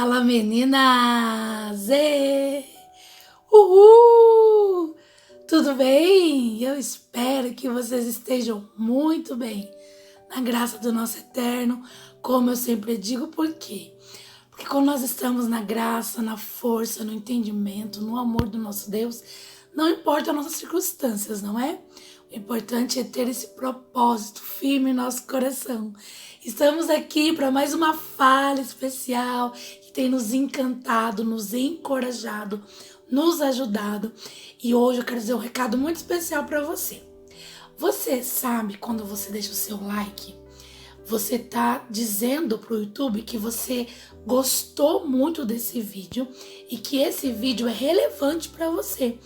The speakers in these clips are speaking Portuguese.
Fala meninas! Uhul! Tudo bem? Eu espero que vocês estejam muito bem, na graça do nosso Eterno, como eu sempre digo, por quê? Porque quando nós estamos na graça, na força, no entendimento, no amor do nosso Deus, não importa as nossas circunstâncias, não é? O importante é ter esse propósito firme em nosso coração. Estamos aqui para mais uma fala especial que tem nos encantado, nos encorajado, nos ajudado. E hoje eu quero dizer um recado muito especial para você. Você sabe quando você deixa o seu like, você tá dizendo pro YouTube que você gostou muito desse vídeo e que esse vídeo é relevante para você.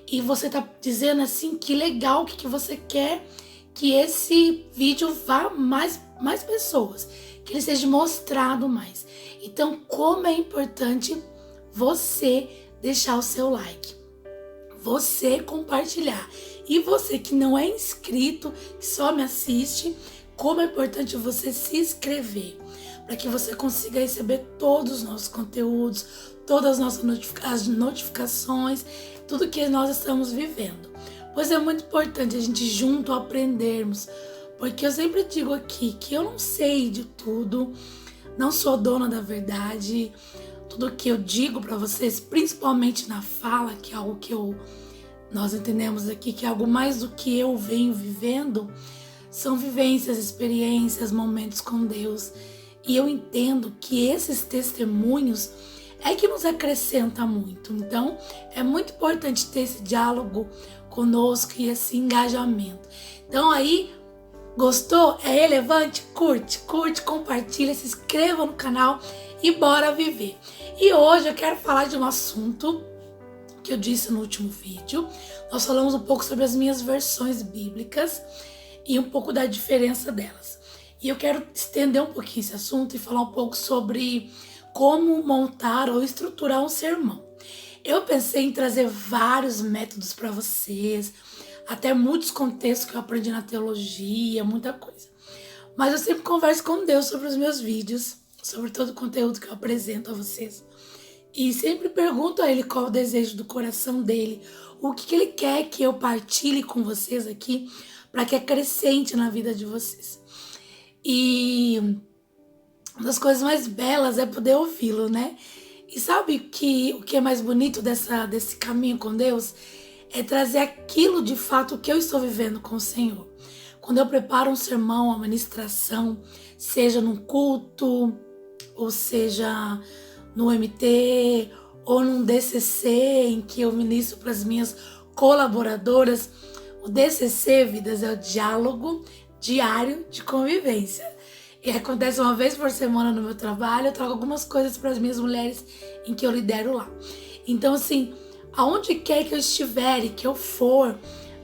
E você tá dizendo assim que legal, que você quer que esse vídeo vá mais pessoas, que ele seja mostrado mais. Então, como é importante você deixar o seu like, você compartilhar. E você que não é inscrito, que só me assiste, como é importante você se inscrever, para que você consiga receber todos os nossos conteúdos, todas as nossas notificações, tudo que nós estamos vivendo. Pois é muito importante a gente junto aprendermos, porque eu sempre digo aqui que eu não sei de tudo, não sou dona da verdade. Tudo que eu digo para vocês, principalmente na fala, que é algo que nós entendemos aqui, que é algo mais do que eu venho vivendo, são vivências, experiências, momentos com Deus. E eu entendo que esses testemunhos é que nos acrescenta muito. Então, é muito importante ter esse diálogo conosco e esse engajamento. Então, aí, gostou? É relevante? Curte, compartilha, se inscreva no canal e bora viver. E hoje eu quero falar de um assunto que eu disse no último vídeo. Nós falamos um pouco sobre as minhas versões bíblicas e um pouco da diferença delas. E eu quero estender um pouquinho esse assunto e falar um pouco sobre como montar ou estruturar um sermão. Eu pensei em trazer vários métodos para vocês, até muitos contextos que eu aprendi na teologia, muita coisa. Mas eu sempre converso com Deus sobre os meus vídeos, sobre todo o conteúdo que eu apresento a vocês. E sempre pergunto a Ele qual é o desejo do coração dele, o que Ele quer que eu partilhe com vocês aqui, para que acrescente na vida de vocês. E uma das coisas mais belas é poder ouvi-lo, né? E sabe o que é mais bonito desse caminho com Deus? É trazer aquilo de fato que eu estou vivendo com o Senhor. Quando eu preparo um sermão, uma ministração, seja num culto, ou seja no MT, ou num DCC, em que eu ministro para as minhas colaboradoras. O DCC, vidas, é o diálogo diário de convivência. E acontece uma vez por semana no meu trabalho, eu trago algumas coisas para as minhas mulheres em que eu lidero lá. Então, assim, aonde quer que eu estiver e que eu for,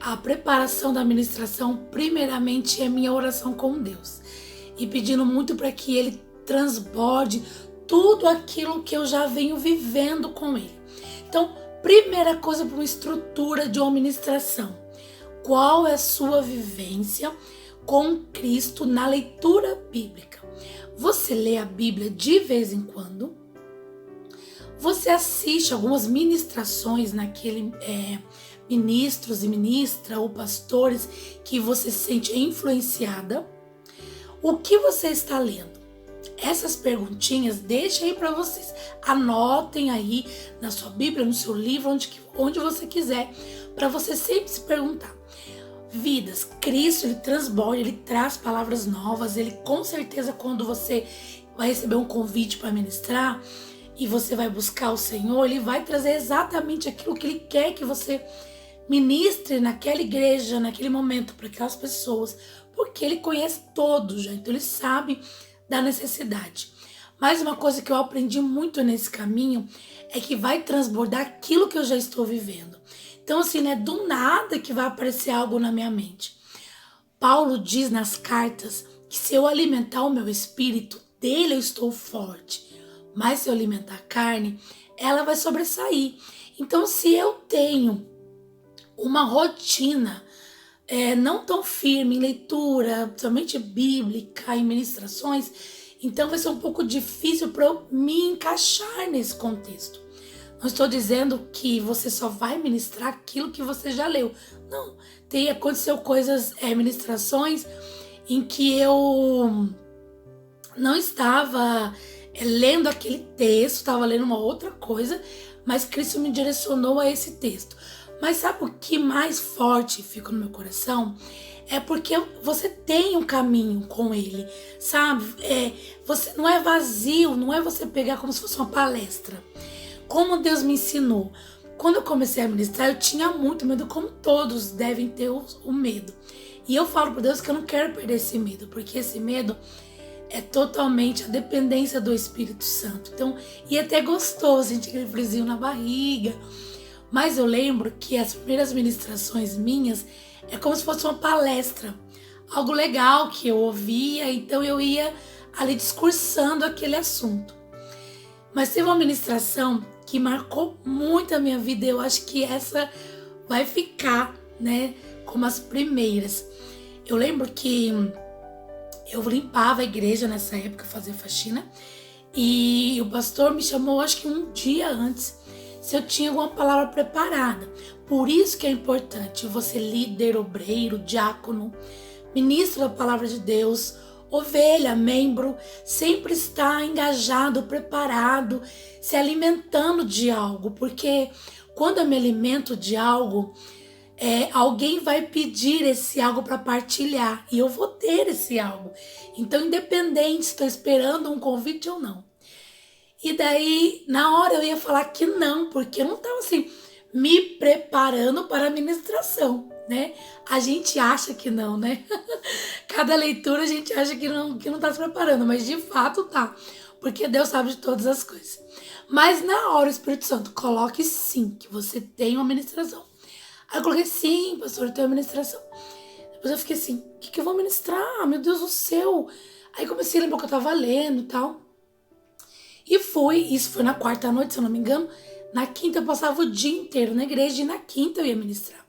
a preparação da ministração, primeiramente, é minha oração com Deus. E pedindo muito para que Ele transborde tudo aquilo que eu já venho vivendo com Ele. Então, primeira coisa para uma estrutura de uma ministração. Qual é a sua vivência com Cristo na leitura bíblica? Você lê a Bíblia de vez em quando? Você assiste algumas ministrações naquele ministros e ministra ou pastores que você se sente influenciada? O que você está lendo? Essas perguntinhas deixa aí para vocês. Anotem aí na sua Bíblia, no seu livro, onde você quiser, para você sempre se perguntar. Vidas, Cristo, Ele transborda, Ele traz palavras novas. Ele, com certeza, quando você vai receber um convite para ministrar e você vai buscar o Senhor, Ele vai trazer exatamente aquilo que Ele quer que você ministre naquela igreja, naquele momento, para aquelas pessoas, porque Ele conhece todos já, então Ele sabe da necessidade. Mas uma coisa que eu aprendi muito nesse caminho é que vai transbordar aquilo que eu já estou vivendo. Então, assim, não é do nada que vai aparecer algo na minha mente. Paulo diz nas cartas que se eu alimentar o meu espírito, dele eu estou forte. Mas se eu alimentar a carne, ela vai sobressair. Então, se eu tenho uma rotina não tão firme em leitura, somente bíblica, em ministrações, Então vai ser um pouco difícil para eu me encaixar nesse contexto. Não estou dizendo que você só vai ministrar aquilo que você já leu. Não, aconteceu coisas, ministrações em que eu não estava lendo aquele texto, estava lendo uma outra coisa, mas Cristo me direcionou a esse texto. Mas sabe o que mais forte fica no meu coração? É porque você tem um caminho com ele, sabe? Você não é vazio, não é você pegar como se fosse uma palestra. Como Deus me ensinou. Quando eu comecei a ministrar, eu tinha muito medo, como todos devem ter o medo. E eu falo para Deus que eu não quero perder esse medo, porque esse medo é totalmente a dependência do Espírito Santo. Então, e é até gostoso sentir aquele friozinho na barriga. Mas eu lembro que as primeiras ministrações minhas é como se fosse uma palestra. Algo legal que eu ouvia, então eu ia ali discursando aquele assunto. Mas teve uma ministração que marcou muito a minha vida. Eu acho que essa vai ficar, né, como as primeiras. Eu lembro que eu limpava a igreja nessa época, fazia faxina. E o pastor me chamou, acho que um dia antes, se eu tinha alguma palavra preparada. Por isso que é importante você, líder, obreiro, diácono, ministro da palavra de Deus, ovelha, membro, sempre estar engajado, preparado, se alimentando de algo. Porque quando eu me alimento de algo, alguém vai pedir esse algo para partilhar e eu vou ter esse algo. Então, independente se estou esperando um convite ou não. E daí, na hora eu ia falar que não, porque eu não estava assim, me preparando para a ministração, né? A gente acha que não, né? Cada leitura a gente acha que não tá se preparando, mas de fato tá, porque Deus sabe de todas as coisas. Mas na hora o Espírito Santo, coloque sim, que você tem uma ministração. Aí eu coloquei, sim, pastor, eu tenho uma ministração. Depois eu fiquei assim, o que eu vou ministrar? Meu Deus do céu. Aí comecei a lembrar que eu tava lendo e tal. E isso foi na quarta noite, se eu não me engano. Na quinta eu passava o dia inteiro na igreja e na quinta eu ia ministrar.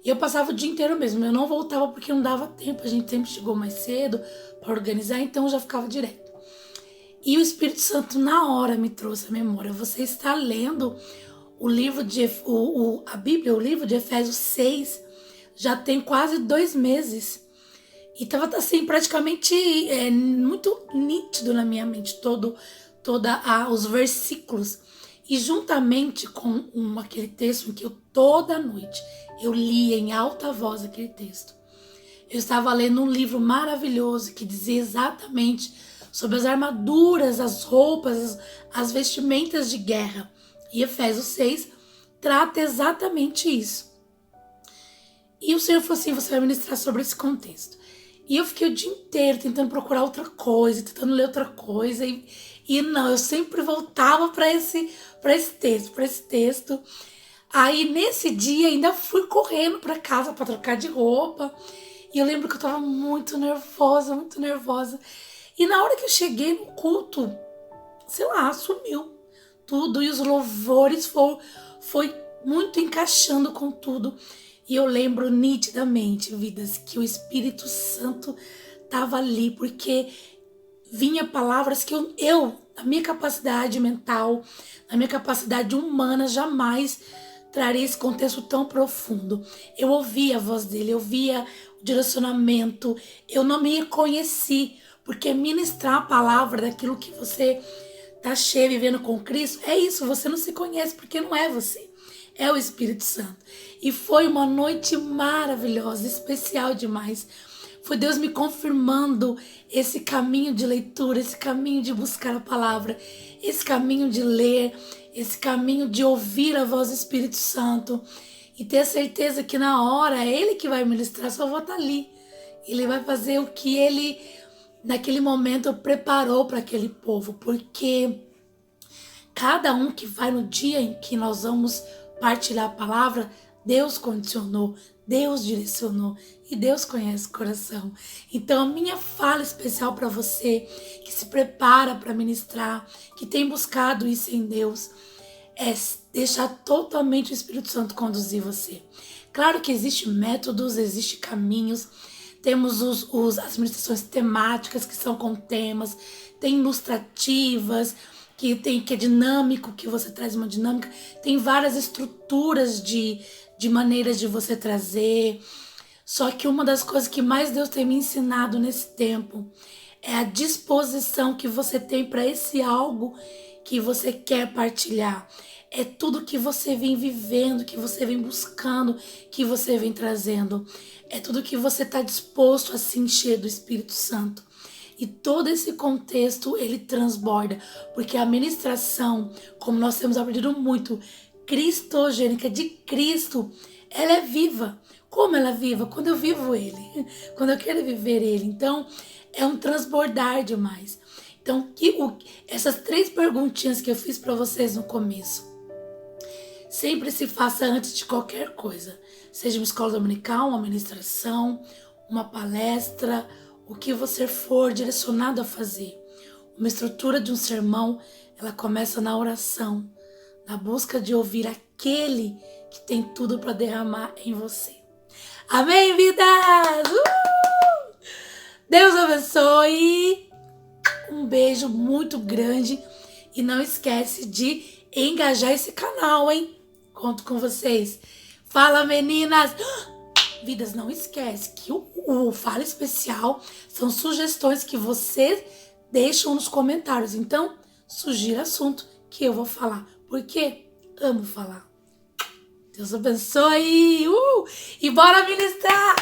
E eu passava o dia inteiro mesmo, eu não voltava porque não dava tempo. A gente sempre chegou mais cedo para organizar, então eu já ficava direto. E o Espírito Santo na hora me trouxe a memória. Você está lendo o livro a Bíblia, o livro de Efésios 6, já tem quase 2 meses. E estava assim, praticamente muito nítido na minha mente, os versículos. E juntamente com aquele texto em que toda noite eu lia em alta voz aquele texto. Eu estava lendo um livro maravilhoso que dizia exatamente sobre as armaduras, as roupas, as vestimentas de guerra. E Efésios 6 trata exatamente isso. E o Senhor falou assim, você vai ministrar sobre esse contexto. E eu fiquei o dia inteiro tentando procurar outra coisa, tentando ler outra coisa. E não, eu sempre voltava para esse texto. Aí nesse dia ainda fui correndo para casa para trocar de roupa. E eu lembro que eu tava muito nervosa. E na hora que eu cheguei no culto, sei lá, sumiu tudo. E os louvores foi muito encaixando com tudo. E eu lembro nitidamente, vidas, que o Espírito Santo tava ali. Porque vinha palavras que a minha capacidade mental, a minha capacidade humana jamais traria esse contexto tão profundo. Eu ouvia a voz dele, eu via o direcionamento, eu não me reconheci, porque ministrar a palavra daquilo que você tá cheio, vivendo com Cristo, é isso, você não se conhece, porque não é você, é o Espírito Santo. E foi uma noite maravilhosa, especial demais. Foi Deus me confirmando esse caminho de leitura, esse caminho de buscar a palavra, esse caminho de ler, esse caminho de ouvir a voz do Espírito Santo e ter certeza que na hora é Ele que vai ministrar, só vou estar ali. Ele vai fazer o que Ele, naquele momento, preparou para aquele povo, porque cada um que vai no dia em que nós vamos partilhar a palavra, Deus condicionou, Deus direcionou e Deus conhece o coração. Então a minha fala especial para você que se prepara para ministrar, que tem buscado isso em Deus, é deixar totalmente o Espírito Santo conduzir você. Claro que existem métodos, existem caminhos, temos as ministrações temáticas que são com temas, tem ilustrativas, que é dinâmico, que você traz uma dinâmica, tem várias estruturas de maneiras de você trazer. Só que uma das coisas que mais Deus tem me ensinado nesse tempo é a disposição que você tem para esse algo que você quer partilhar. É tudo que você vem vivendo, que você vem buscando, que você vem trazendo. É tudo que você está disposto a se encher do Espírito Santo. E todo esse contexto, ele transborda. Porque a ministração, como nós temos aprendido muito, cristogênica, de Cristo, ela é viva. Como ela é viva? Quando eu vivo Ele. Quando eu quero viver Ele. Então, é um transbordar demais. Então, essas 3 perguntinhas que eu fiz para vocês no começo. Sempre se faça antes de qualquer coisa. Seja uma escola dominical, uma ministração, uma palestra, o que você for direcionado a fazer. Uma estrutura de um sermão, ela começa na oração, na busca de ouvir aquele que tem tudo para derramar em você. Amém, vidas! Deus abençoe! Um beijo muito grande e não esquece de engajar esse canal, hein? Conto com vocês. Fala, meninas! Vidas, não esquece que o Fala Especial são sugestões que vocês deixam nos comentários. Então, sugira assunto que eu vou falar, porque amo falar. Deus abençoe! E bora ministrar!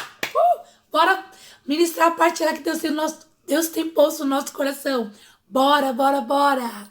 Bora ministrar a partilhar que Deus tem posto no nosso coração. Bora, bora, bora!